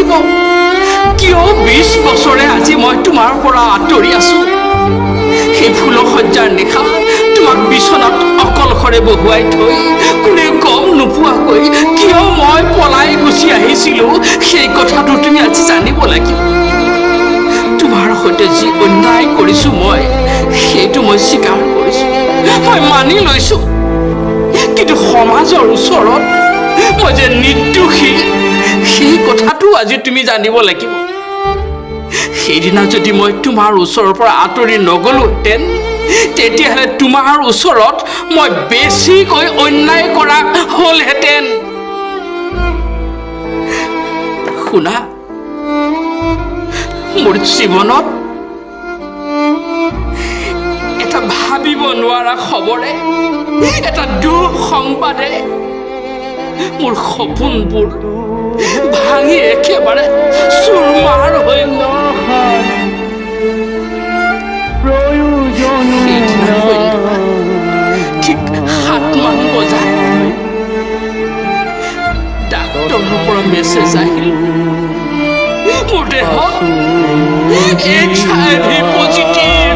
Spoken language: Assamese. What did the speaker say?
লাগিব কিয় 20 বছৰে আজি মই তোমাৰ পৰা আঁতৰি আছো সেই ফুলৰ সজ্জাৰ নিশা তোমাক বিছনাত অকলশৰে বহুৱাই থৈ কোনে গম নোপোৱাকৈ কিয় মই পলাই গুচি আহিছিলো সেই কথাটো তুমি আজি জানিব লাগিব তোমাৰ সৈতে যি অন্যায় কৰিছো মই সেইটো মই স্বীকাৰ কৰিছো মই মানি লৈছো কিন্তু সমাজৰ ওচৰত মই যে নিৰ্দোষী সেই কথাটো আজি তুমি জানিব লাগিব সেইদিনা যদি মই তোমাৰ ওচৰৰ পৰা আঁতৰি নগলোহেঁতেন তেতিয়াহ'লে তোমাৰ ওচৰত মই বেছিকৈ অন্যায় কৰা হ'লহেঁতেন শুনা মোৰ জীৱনত এটা ভাবিব নোৱাৰা খবৰে এটা দুঃসংবাদে মোৰ সপোনবোৰ ভাঙি একেবাৰে চুৰমাৰ হৈ গ'ল ঠিক 7 মান বজাত ডাক্তৰৰ পৰা মেছেজ আহিল মোৰ দেহত HIV পজিটিভ